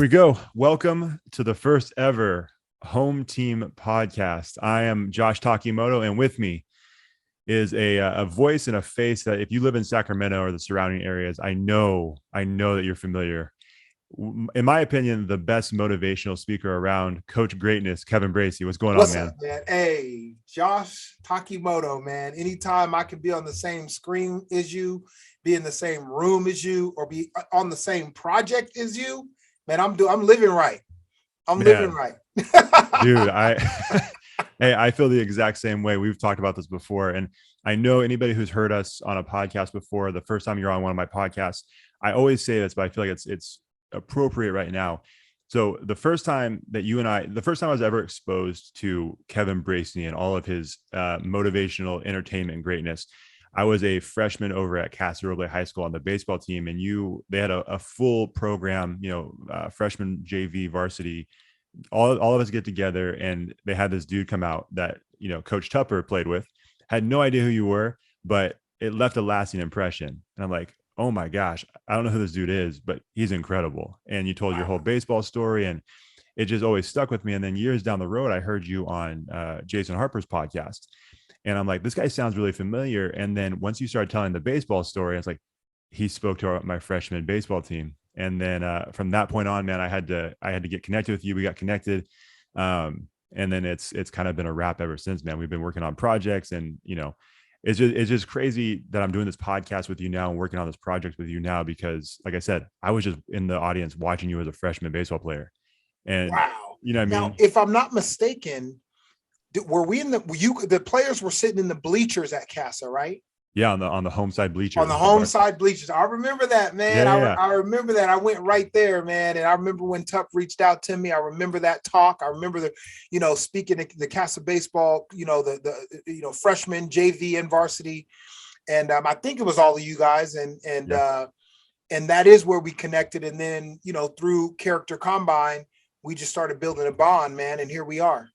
we go. Welcome to the first ever home team podcast. I am Josh Takimoto, and with me is a voice and a face that if you live in Sacramento or the surrounding areas, I know that you're familiar. In my opinion, the best motivational speaker around, Coach Greatness, Kevin Bracy. What's going on, What's man? up, man? Hey, Josh Takimoto, man. Anytime I can be on the same screen as you, be in the same room as you, or be on the same project as you, man, I'm living right. I'm living right. Dude, hey, I feel the exact same way. We've talked about this before. And I know anybody who's heard us on a podcast before, the first time you're on one of my podcasts, I always say this, but I feel like it's appropriate right now. So the first time I was ever exposed to Kevin Bracy and all of his motivational entertainment greatness, I was a freshman over at Casa Roble High School on the baseball team, and they had a full program, freshman JV varsity. All of us get together, and they had this dude come out that Coach Tupper played with. Had no idea who you were, but it left a lasting impression. And I'm like, oh my gosh, I don't know who this dude is, but he's incredible. And you told your whole baseball story, and it just always stuck with me. And then years down the road, I heard you on Jason Harper's podcast. And I'm like, this guy sounds really familiar. And then once you started telling the baseball story, I was like, he spoke to my freshman baseball team. And then from that point on, man, I had to get connected with you. We got connected. And then it's kind of been a wrap ever since, man. We've been working on projects, and it's just crazy that I'm doing this podcast with you now and working on this project with you now, because like I said, I was just in the audience watching you as a freshman baseball player. And wow. You know what I mean? Now, if I'm not mistaken, were we the players were sitting in the bleachers at Casa, right? Yeah, on the home side bleachers. On the home side bleachers. I remember that, man. Yeah. I remember that. I went right there, man. And I remember when Tuck reached out to me. I remember that talk. I remember speaking at the Casa baseball, the freshman, JV, and varsity. And I think it was all of you guys. And that is where we connected. And then, through Character Combine, we just started building a bond, man. And here we are.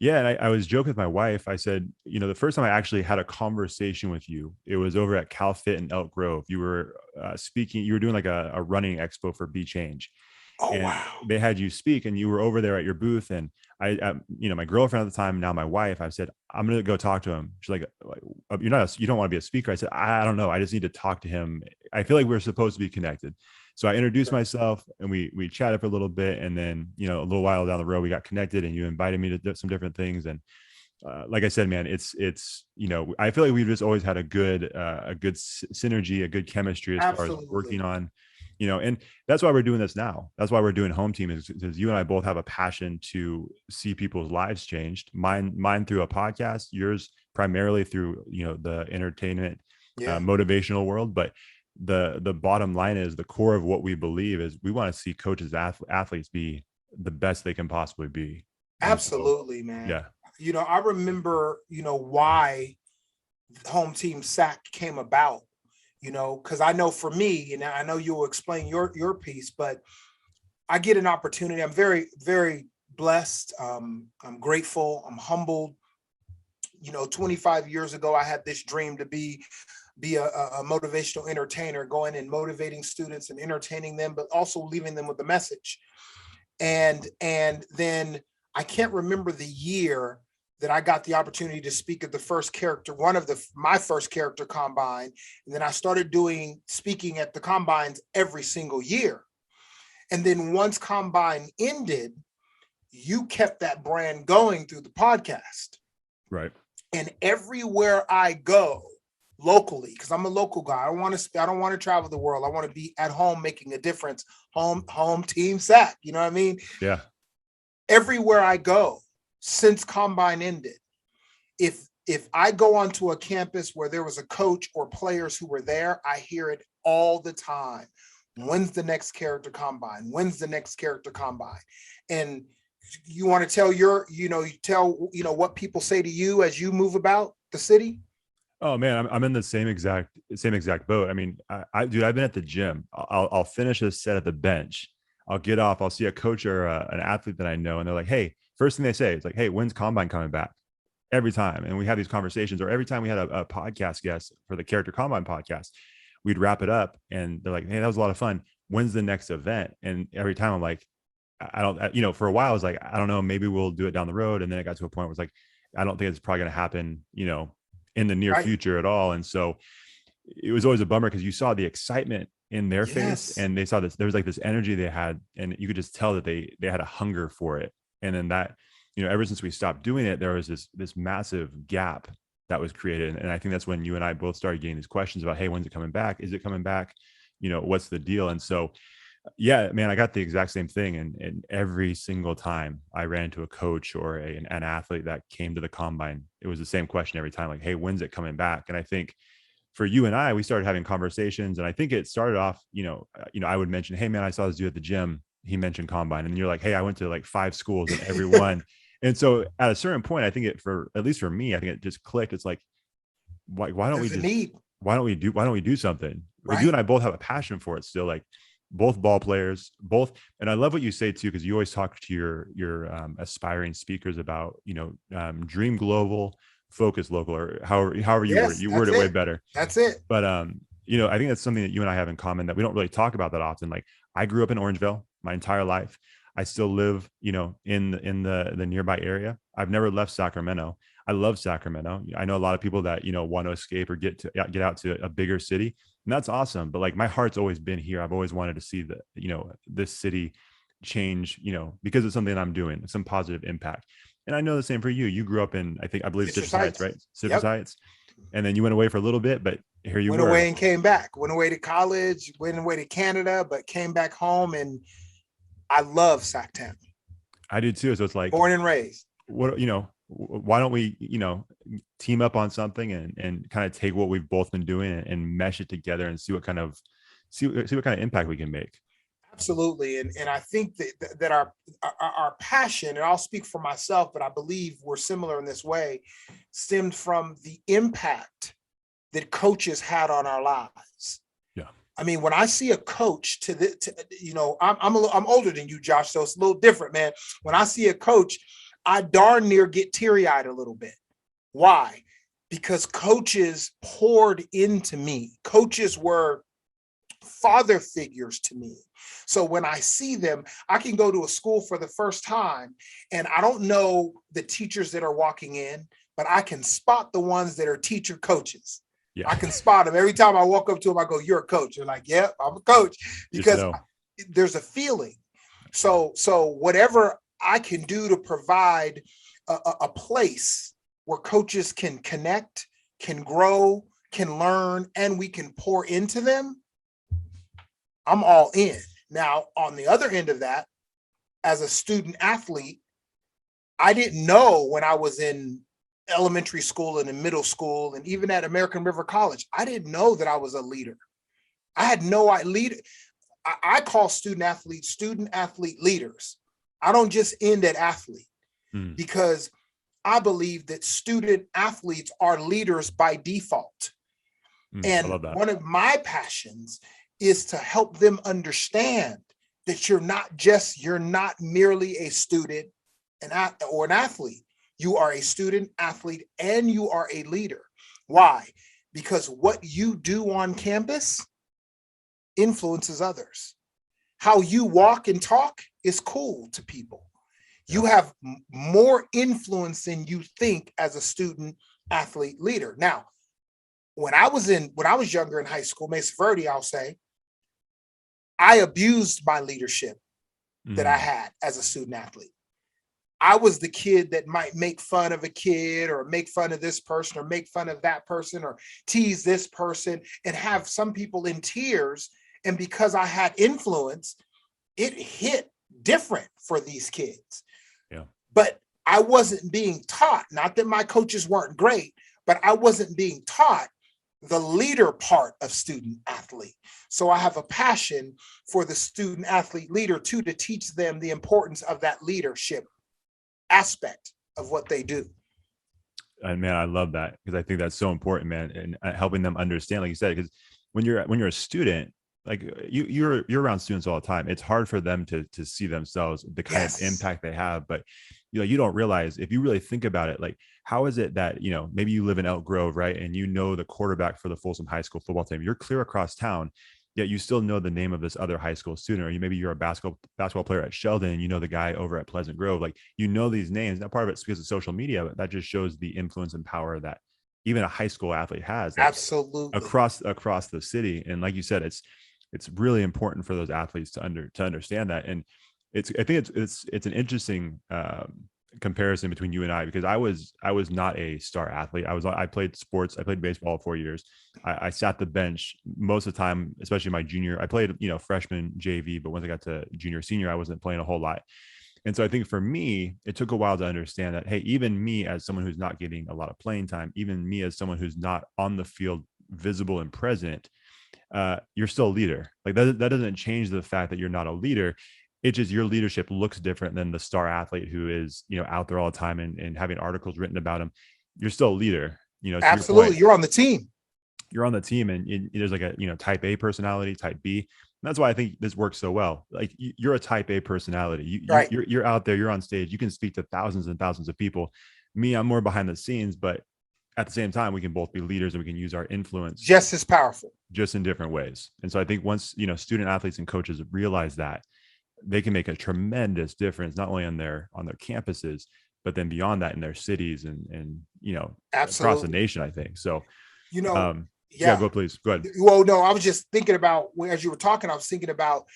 Yeah. And I was joking with my wife. I said, the first time I actually had a conversation with you, it was over at CalFit in Elk Grove. You were speaking, you were doing like a running expo for Be Change. Oh, and wow. They had you speak, and you were over there at your booth. And I my girlfriend at the time, now my wife, I said, I'm going to go talk to him. She's like, you don't want to be a speaker. I said, I don't know. I just need to talk to him. I feel like we're supposed to be connected. So I introduced myself, and we chatted for a little bit. And then, a little while down the road, we got connected, and you invited me to do some different things. And like I said, man, it's I feel like we've just always had a good synergy, a good chemistry as far as working on, and that's why we're doing this now. That's why we're doing Home Team, is because you and I both have a passion to see people's lives changed. Mine through a podcast, yours primarily through, the entertainment, motivational world. But the bottom line is, the core of what we believe is we want to see coaches, athletes be the best they can possibly be. Absolutely, man. Yeah. I remember, why Home Team SAC came about, because I know for me, and I know you'll explain your piece, but I get an opportunity. I'm very, very blessed. I'm grateful. I'm humbled. 25 years ago, I had this dream to be a motivational entertainer, going and motivating students and entertaining them, but also leaving them with a message. And then I can't remember the year that I got the opportunity to speak at the first my first character combine. And then I started speaking at the combines every single year. And then once combine ended, you kept that brand going through the podcast. Right. And everywhere I go locally, because I'm a local guy, I don't want to travel the world. I want to be at home making a difference. Home Team SAC. You know what I mean? Yeah. Everywhere I go since combine ended, if I go onto a campus where there was a coach or players who were there, I hear it all the time. When's the next character combine? When's the next character combine? And you want to tell what people say to you as you move about the city? Oh man, I'm in the same exact boat. I mean, I've been at the gym. I'll finish a set at the bench. I'll get off. I'll see a coach or an athlete that I know, and they're like, "Hey," first thing they say is like, "Hey, when's combine coming back?" Every time, and we have these conversations. Or every time we had a podcast guest for the Character Combine podcast, we'd wrap it up, and they're like, "Hey, that was a lot of fun. when's the next event? And every time I'm like, I don't, for a while I was like, I don't know, maybe we'll do it down the road. And then it got to a point where it's like, I don't think it's probably going to happen, in the near Right. future at all. And so it was always a bummer because you saw the excitement in their face, Yes. and they saw this, there was like this energy they had, and you could just tell that they had a hunger for it. And then that, ever since we stopped doing it, there was this massive gap that was created. And I think that's when you and I both started getting these questions about, hey, when's it coming back? Is it coming back? What's the deal? And so, yeah, man, I got the exact same thing. And every single time I ran into a coach or an athlete that came to the combine, it was the same question every time, like, hey, when's it coming back? And I think for you and I, we started having conversations, and I think it started off, I would mention, hey man, I saw this dude at the gym. He mentioned combine, and you're like, hey, I went to like 5 schools and every one. And so at a certain point, I think at least for me, I think it just clicked. It's like, why don't we There's a just, need. why don't we do something? Like you Right. and I both have a passion for it still, like both ball players, both. And I love what you say too, because you always talk to your aspiring speakers about, dream global, focus local, or however you word it. Yes, You word that's it way it. better. That's it. But I think that's something that you and I have in common that we don't really talk about that often. Like I grew up in Orangeville my entire life. I still live, in the nearby area. I've never left Sacramento. I love Sacramento. I know a lot of people that, want to escape or get out to a bigger city, and that's awesome. But like my heart's always been here. I've always wanted to see this city change, because it's something I'm doing, some positive impact. And I know the same for you. You grew up in, I believe Citrus Citrus Heights, Heights. right? Citrus Yep. Heights. And then you went away for a little bit, but here you Went were. away and came back. Went away to college, went away to Canada, but came back home. And I love Sacktown. I did too. So it's like, Born and raised. what, why don't we, team up on something and kind of take what we've both been doing and mesh it together and see what kind of impact we can make. Absolutely. And I think that our passion, and I'll speak for myself, but I believe we're similar in this way, stemmed from the impact that coaches had on our lives. Yeah. I mean, when I see a coach I'm older than you, Josh, so it's a little different, man. When I see a coach, I darn near get teary-eyed a little bit. Why? Because coaches poured into me. Coaches were father figures to me. So when I see them, I can go to a school for the first time and I don't know the teachers that are walking in, but I can spot the ones that are teacher coaches. Yeah. I can spot them. Every time I walk up to them, I go, "You're a coach." They're like, "Yep, I'm a coach," because there's a feeling. So whatever I can do to provide a place where coaches can connect, can grow, can learn, and we can pour into them, I'm all in. Now, on the other end of that, as a student athlete, I didn't know when I was in elementary school and in middle school and even at American River College, I didn't know that I was a leader. I had no idea. I call student athlete leaders. I don't just end at athlete because I believe that student athletes are leaders by default. And one of my passions is to help them understand that you're not merely a student or an athlete. You are a student athlete and you are a leader. Why? Because what you do on campus influences others. How you walk and talk is cool to people. You have more influence than you think as a student athlete leader. Now, when I was younger in high school, Mesa Verde, I'll say, I abused my leadership that I had as a student athlete. I was the kid that might make fun of a kid or make fun of this person or make fun of that person or tease this person and have some people in tears. And because I had influence, it hit different for these kids. Yeah. But I wasn't being taught, not that my coaches weren't great, but I wasn't being taught the leader part of student athlete. So I have a passion for the student athlete leader too, to teach them the importance of that leadership aspect of what they do. And man, I love that, because I think that's so important, man, and helping them understand, like you said, because when you're a student, like you're around students all the time, it's hard for them to see themselves, the kind of impact they have. But you don't realize, if you really think about it, like how is it that maybe you live in Elk Grove, right, and the quarterback for the Folsom High School football team, you're clear across town, yet you still know the name of this other high school student, or maybe you're a basketball player at Sheldon and you know the guy over at Pleasant Grove. Like, you know these names. Now, part of it's because of social media, but that just shows the influence and power that even a high school athlete has, like, Absolutely. across the city. And like you said, it's really important for those athletes to understand that. And I think it's an interesting comparison between you and I, because I was not a star athlete. I played sports. I played baseball 4 years. I sat the bench most of the time, especially my junior. I played, freshman JV, but once I got to junior, senior, I wasn't playing a whole lot. And so I think for me, it took a while to understand that, hey, even me as someone who's not getting a lot of playing time, even me as someone who's not on the field, visible and present, you're still a leader. Like, that doesn't change the fact that you're not a leader. It's just your leadership looks different than the star athlete who is, out there all the time and having articles written about him. You're still a leader, to your Absolutely. point. You're on the team. You're on the team, and there's like a, type A personality, type B. And that's why I think this works so well. Like, you're a type A personality. Right. You're out there, you're on stage, you can speak to thousands and thousands of people. Me, I'm more behind the scenes, but at the same time, we can both be leaders and we can use our influence Just as powerful, just in different ways. And so I think once, student athletes and coaches realize that, they can make a tremendous difference, not only on their campuses, but then beyond that in their cities and across the nation, I think. So, yeah, please go ahead. Well, no, I was just thinking about, as you were talking, I was thinking about,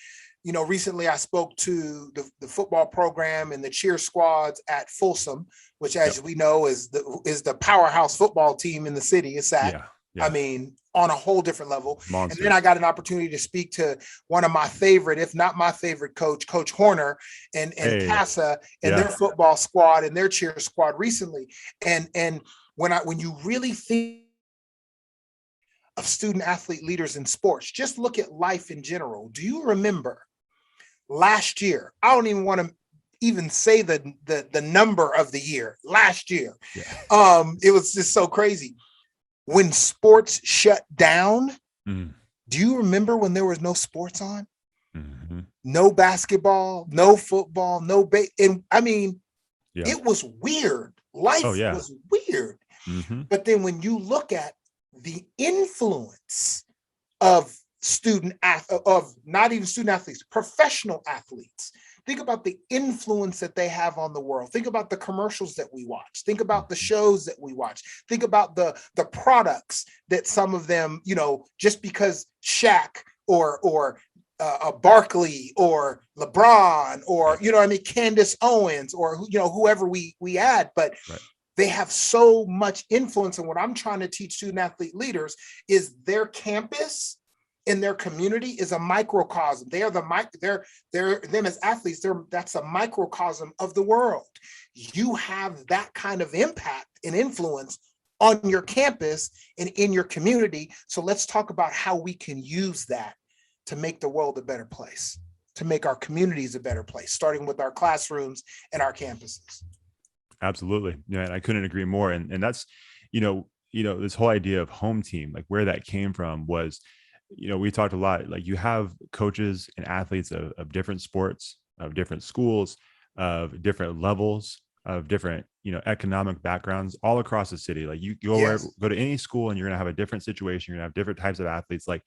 recently I spoke to the football program and the cheer squads at Folsom, which, as we know, is the powerhouse football team in the city. It's that. Yeah. I mean, on a whole different level. Monsters. And then I got an opportunity to speak to one of my favorite, if not my favorite Coach Horner and Casa and their football squad and their cheer squad recently. And when you really think of student athlete leaders in sports, just look at life in general. Do you remember last year? I don't even want to even say the number of the year last year. Yeah. It was just so crazy. When sports shut down, do you remember when there was no sports on? Mm-hmm. No basketball, no football, and I mean, it was weird. Life was weird. Mm-hmm. But then when you look at the influence of not even student athletes, professional athletes, think about the influence that they have on the world. Think about the commercials that we watch. Think about the shows that we watch. Think about the products that some of them, just because Shaq or Barkley or LeBron or, Candace Owens or, whoever we add, but they have so much influence. And what I'm trying to teach student athlete leaders is their campus in their community is a microcosm. They are they're them as athletes. That's a microcosm of the world. You have that kind of impact and influence on your campus and in your community. So let's talk about how we can use that to make the world a better place, to make our communities a better place, starting with our classrooms and our campuses. Absolutely. Yeah. And I couldn't agree more. And that's, this whole idea of home team, like where that came from was, we talked a lot, like you have coaches and athletes of different sports, of different schools, of different levels, of different, economic backgrounds all across the city. Like you go to any school and you're going to have a different situation. You're going to have different types of athletes. Like,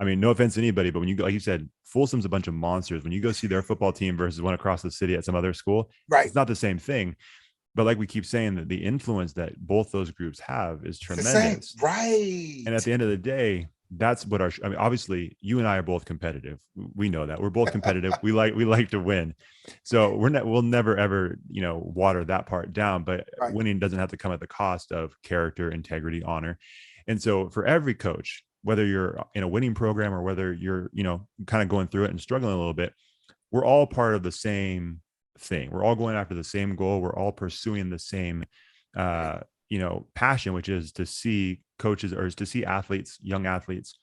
I mean, no offense to anybody, but when you go, like you said, Folsom's a bunch of monsters. When you go see their football team versus one across the city at some other school, it's not the same thing. But like we keep saying, that the influence that both those groups have is tremendous. Right. And at the end of the day, that's what obviously you and I are both competitive. We know that we're both competitive. we like to win. So we'll never ever, water that part down, but winning doesn't have to come at the cost of character, integrity, honor. And so for every coach, whether you're in a winning program or whether you're, kind of going through it and struggling a little bit, we're all part of the same thing. We're all going after the same goal. We're all pursuing the same, passion, which is to see coaches or to see athletes, young athletes,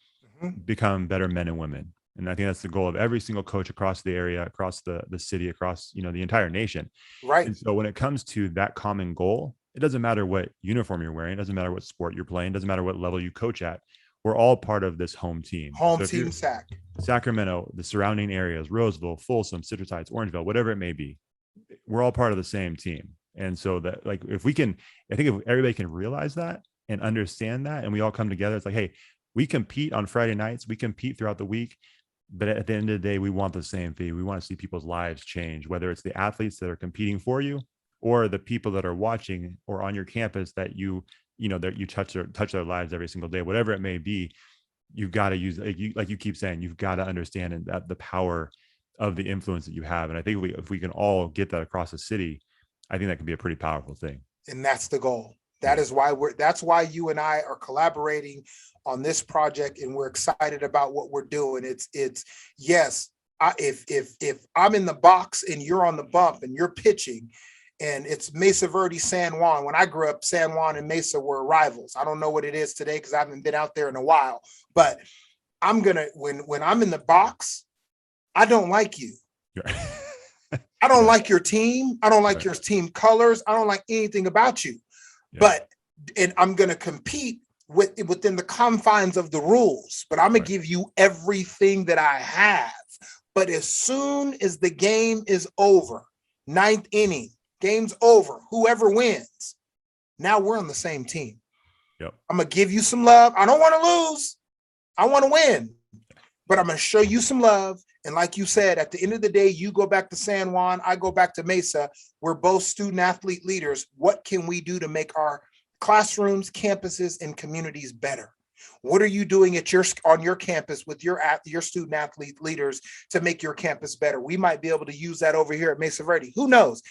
become better men and women. And I think that's the goal of every single coach across the area, across the city, across, the entire nation. Right. And so when it comes to that common goal, it doesn't matter what uniform you're wearing. It doesn't matter what sport you're playing. It doesn't matter what level you coach at. We're all part of this home team. Team SAC. Sacramento, the surrounding areas, Roseville, Folsom, Citrus Heights, Orangeville, whatever it may be, we're all part of the same team. And so that, like, if everybody can realize that and understand that, and we all come together, it's like, hey, We compete on Friday nights, we compete throughout the week, but at the end of the day, we want the same thing. We want to see people's lives change, whether it's the athletes that are competing for you or the people that are watching or on your campus that that you touch their lives every single day, whatever it may be. You've got to use, like you keep saying, you've got to understand that the power of the influence that you have. And I think if we can all get that across the city, I think that can be a pretty powerful thing. And that's the goal. That's why you and I are collaborating on this project, and we're excited about what we're doing. It's yes, if I'm in the box and you're on the bump and you're pitching, and it's Mesa Verde, San Juan. When I grew up, San Juan and Mesa were rivals. I don't know what it is today because I haven't been out there in a while, but when I'm in the box, I don't like you. I don't like your team. I don't like your team colors. I don't like anything about you. And I'm going to compete within the confines of the rules, but I'm going to give you everything that I have. But as soon as the game is over, ninth inning, game's over, whoever wins, now we're on the same team. I'm going to give you some love. I don't want to lose. I want to win, but I'm going to show you some love. And like you said, at the end of the day, you go back to San Juan, I go back to Mesa. We're both student athlete leaders. What can we do to make our classrooms, campuses, and communities better? What are you doing on your campus with your student athlete leaders to make your campus better? We might be able to use that over here at Mesa Verde. Who knows?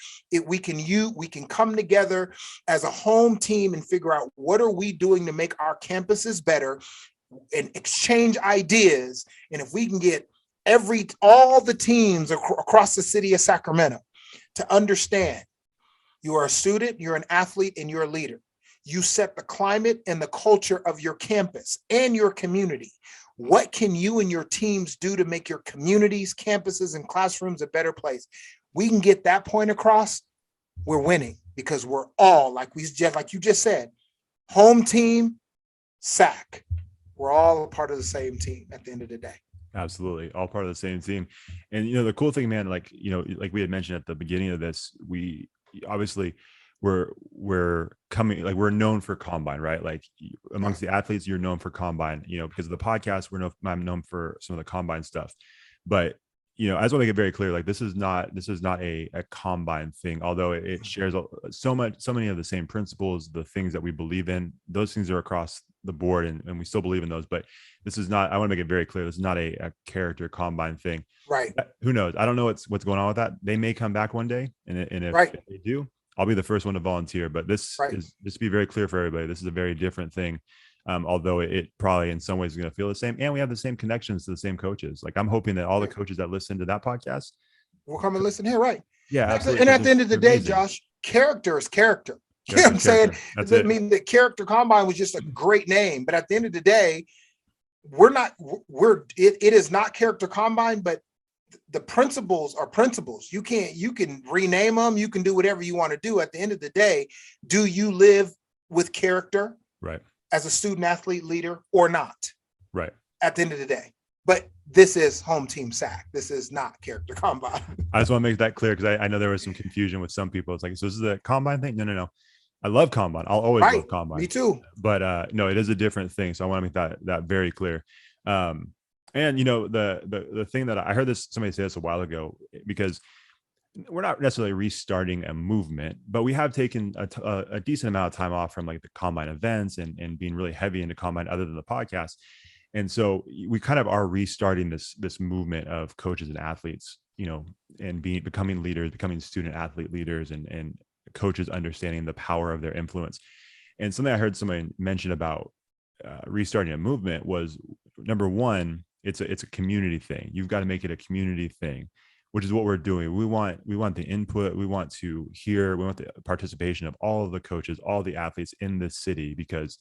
We can come together as a home team and figure out what are we doing to make our campuses better and exchange ideas. And if we can get all the teams across the city of Sacramento to understand you are a student, you're an athlete, and you're a leader. You set the climate and the culture of your campus and your community. What can you and your teams do to make your communities, campuses, and classrooms a better place? We can get that point across. We're winning because we're all, like you just said, home team, SAC. We're all a part of the same team at the end of the day. Absolutely. All part of the same team. And, the cool thing, man, like we had mentioned at the beginning of this, we obviously we're coming, like we're known for combine, right? Like amongst the athletes, you're known for combine, because of the podcast, I'm known for some of the combine stuff, but I just want to make it very clear, like this is not a combine thing, although it shares so many of the same principles, the things that we believe in, those things are across the board, and we still believe in those. But this is not, I want to make it very clear, this is not a character combine thing. Right. Who knows? I don't know what's going on with that. They may come back one day, and if they do, I'll be the first one to volunteer. But this is, just to be very clear for everybody, this is a very different thing. Although it probably in some ways is going to feel the same, and we have the same connections to the same coaches. Like I'm hoping that all the coaches that listen to that podcast will come and listen here, right? Yeah, absolutely. And at the end of the day, Josh, character is character. You know what I'm saying? I mean, the character combine was just a great name, but at the end of the day, it is not character combine, but the principles are principles. You can rename them, you can do whatever you want to do. At the end of the day, do you live with character? Right. As a student athlete leader or not? Right. At the end of the day. But this is home team SAC. This is not character combine. I just want to make that clear because I know there was some confusion with some people. It's like, so this is a combine thing? No. I love combine. I'll always love combine. Me too. But no, it is a different thing. So I want to make that very clear. And the thing that I heard somebody say this a while ago, because we're not necessarily restarting a movement, but we have taken a decent amount of time off from like the combine events and being really heavy into combine other than the podcast. And so we kind of are restarting this movement of coaches and athletes, and becoming leaders, becoming student athlete leaders, and coaches understanding the power of their influence. And something I heard somebody mention about restarting a movement was, number one, it's a community thing. You've got to make it a community thing, which is what we're doing. We want the input. We want to hear. We want the participation of all of the coaches, all the athletes in this city, because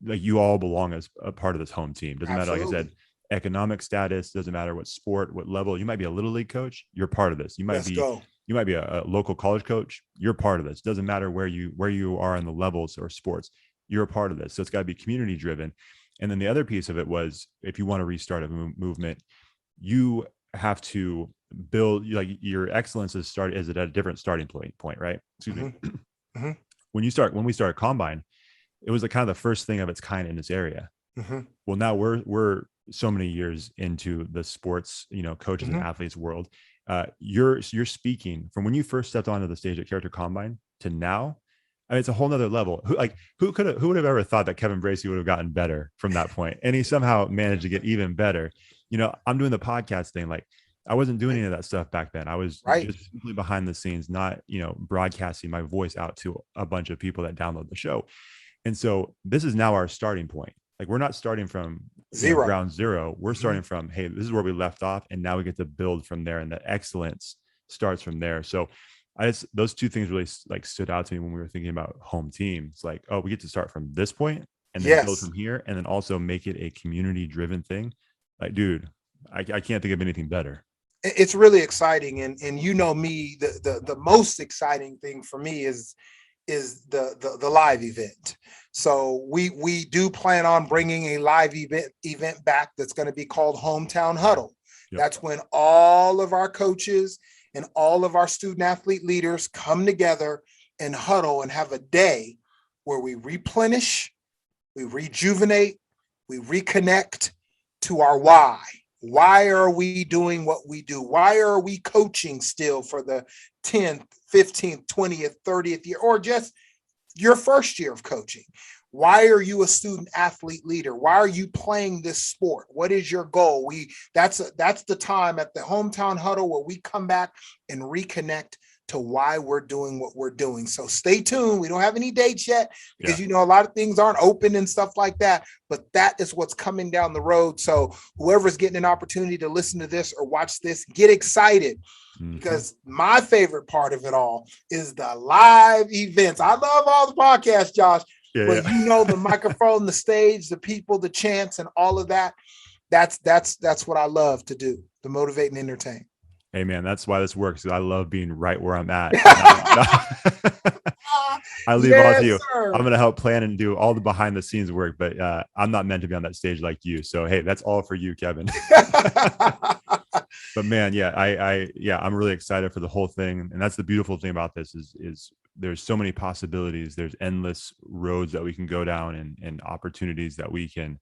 like you all belong as a part of this home team. Doesn't matter, like I said, economic status, doesn't matter what sport, what level. You might be a little league coach, you're part of this. You might be a local college coach, you're part of this. Doesn't matter where you are in the levels or sports, you're a part of this. So it's got to be community driven. And then the other piece of it was, if you want to restart a movement, you have to build, like, your excellence is at a different starting point, right? Excuse me. Mm-hmm. When we started combine, it was the kind of the first thing of its kind in this area. Mhm. Well, now we're so many years into the sports, coaches and Mhm. athletes world. You're speaking from when you first stepped onto the stage at Character Combine to now. I mean, it's a whole nother level. Who would have ever thought that Kevin Bracy would have gotten better from that point? And he somehow managed to get even better. I'm doing the podcast thing. Like, I wasn't doing Right. any of that stuff back then. I was Right. just simply behind the scenes, not, broadcasting my voice out to a bunch of people that download the show. And so this is now our starting point. Like, we're not starting from, Zero. ground zero. We're Mhm. starting from, hey, this is where we left off. And now we get to build from there. And the excellence starts from there. So those two things really like stood out to me when we were thinking about home team. It's like, oh, we get to start from this point and then build Yes. from here. And then also make it a community driven thing. Like, dude, I can't think of anything better. It's really exciting, and me, the most exciting thing for me is the live event. So we do plan on bringing a live event back that's going to be called Hometown Huddle. Yep. That's when all of our coaches and all of our student athlete leaders come together and huddle and have a day where we replenish, we rejuvenate, we reconnect to our why. Why are we doing what we do? Why are we coaching still for the 10th, 15th, 20th, 30th year, or just your first year of coaching? Why are you a student athlete leader? Why are you playing this sport? What is your goal? That's the time at the Hometown Huddle where we come back and reconnect to why we're doing what we're doing. So stay tuned. We don't have any dates yet because a lot of things aren't open and stuff like that, but that is what's coming down the road. So whoever's getting an opportunity to listen to this or watch this, get excited. Because my favorite part of it all is the live events. I love all the podcasts, Josh, but the microphone, the stage, the people, the chants, and all of that. That's what I love to do, to motivate and entertain. Hey man, that's why this works. I love being right where I'm at. I leave all to you. Sir. I'm going to help plan and do all the behind the scenes work, but I'm not meant to be on that stage like you. So, hey, that's all for you, Kevin. But man, I'm really excited for the whole thing. And that's the beautiful thing about this is there's so many possibilities. There's endless roads that we can go down and opportunities that we can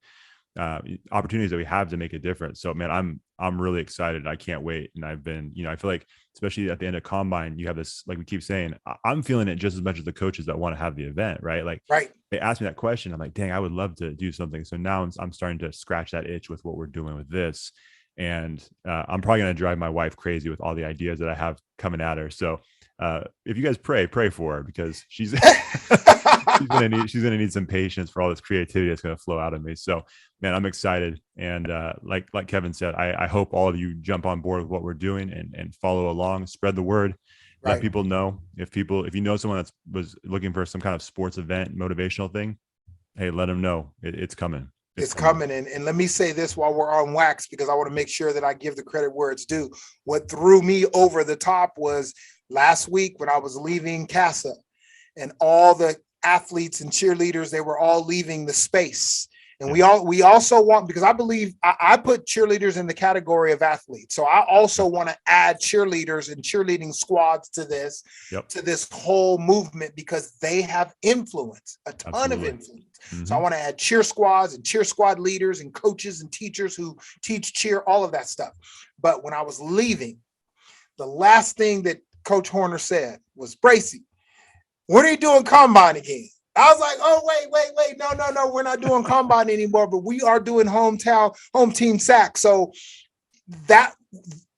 opportunities that we have to make a difference. So man, I'm really excited. I can't wait. And I've been, I feel like especially at the end of Combine, you have this, like we keep saying, I'm feeling it just as much as the coaches that want to have the event, right? Like they asked me that question. I'm like, dang, I would love to do something. So now I'm starting to scratch that itch with what we're doing with this. And I'm probably going to drive my wife crazy with all the ideas that I have coming at her. So if you guys pray for her, because she's she's gonna need some patience for all this creativity that's going to flow out of me. So man, I'm excited. And like Kevin said, I hope all of you jump on board with what we're doing and follow along, spread the word, let people know. If you know someone that was looking for some kind of sports event, motivational thing, hey, let them know it's coming. It's coming. And let me say this while we're on wax, because I want to make sure that I give the credit where it's due. What threw me over the top was last week when I was leaving CASA and all the athletes and cheerleaders, they were all leaving the space. And we also want, because I believe I put cheerleaders in the category of athletes. So I also want to add cheerleaders and cheerleading squads to this whole movement, because they have influence, a ton of influence. So I want to add cheer squads and cheer squad leaders and coaches and teachers who teach cheer, all of that stuff. But when I was leaving, the last thing that Coach Horner said was, Bracy, when are you doing Combine again? I was like, oh, wait. No. We're not doing Combine anymore, but we are doing home team SAC. So that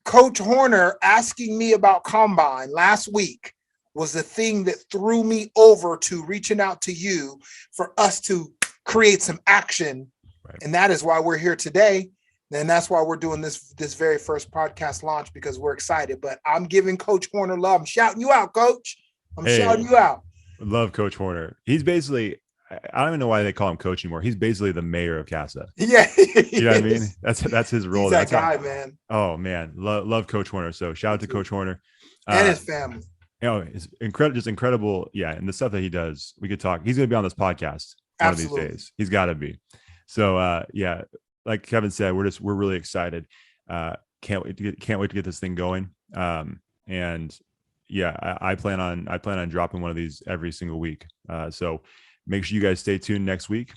Coach Horner asking me about Combine last week was the thing that threw me over to reaching out to you for us to create some action. Right. And that is why we're here today. And that's why we're doing this very first podcast launch, because we're excited. But I'm giving Coach Horner love. I'm shouting you out, Coach. Shouting you out. Love Coach Horner. He's basically, I don't even know why they call him coach anymore. He's basically the mayor of CASA. Yeah. You know what I mean? That's his role. He's that guy, man. Oh man. Love Coach Horner. So shout out to Coach Horner. And his family. It's incredible, just incredible. Yeah. And the stuff that he does, we could talk. He's going to be on this podcast one of these days. He's got to be. So like Kevin said, we're really excited. Can't wait to get this thing going. And yeah, I plan on dropping one of these every single week. So make sure you guys stay tuned next week.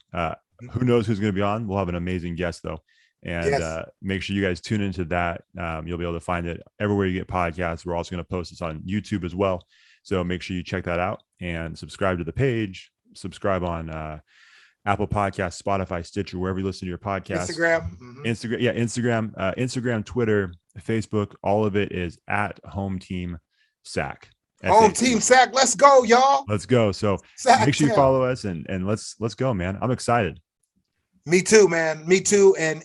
who knows who's going to be on. We'll have an amazing guest though. And Yes. make sure you guys tune into that. You'll be able to find it everywhere you get podcasts. We're also going to post this on YouTube as well. So make sure you check that out and subscribe to the page. Subscribe on Apple Podcasts, Spotify, Stitcher, wherever you listen to your podcast. Instagram. Instagram, Twitter, Facebook. All of it is at Home Team Sac. Home Team Sac. Let's go, y'all. Let's go. So Sac make sure you Town. follow us and let's go, man. I'm excited. Me too, man. Me too. And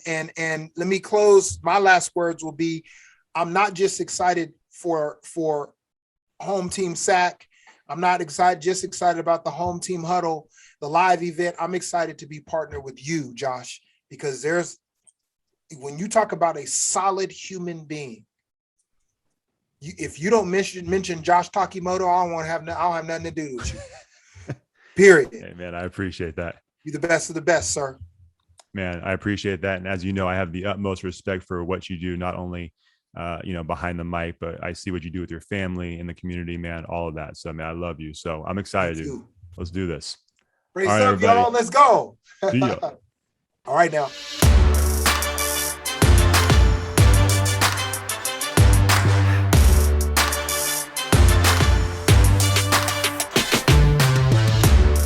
let me close. My last words will be, I'm not just excited for Home Team Sac. I'm not just excited about the Home Team Huddle, the live event. I'm excited to be partnered with you, Josh, because when you talk about a solid human being, if you don't mention Josh Takimoto, I'll have nothing to do with you. Period. Hey, man, I appreciate that. You're the best of the best, sir. Man, I appreciate that. And as you know, I have the utmost respect for what you do, not only behind the mic, but I see what you do with your family and the community, man, all of that. So, man, I love you. So I'm excited, dude. Let's do this. Praise up, y'all. Let's go. See ya. All right, now.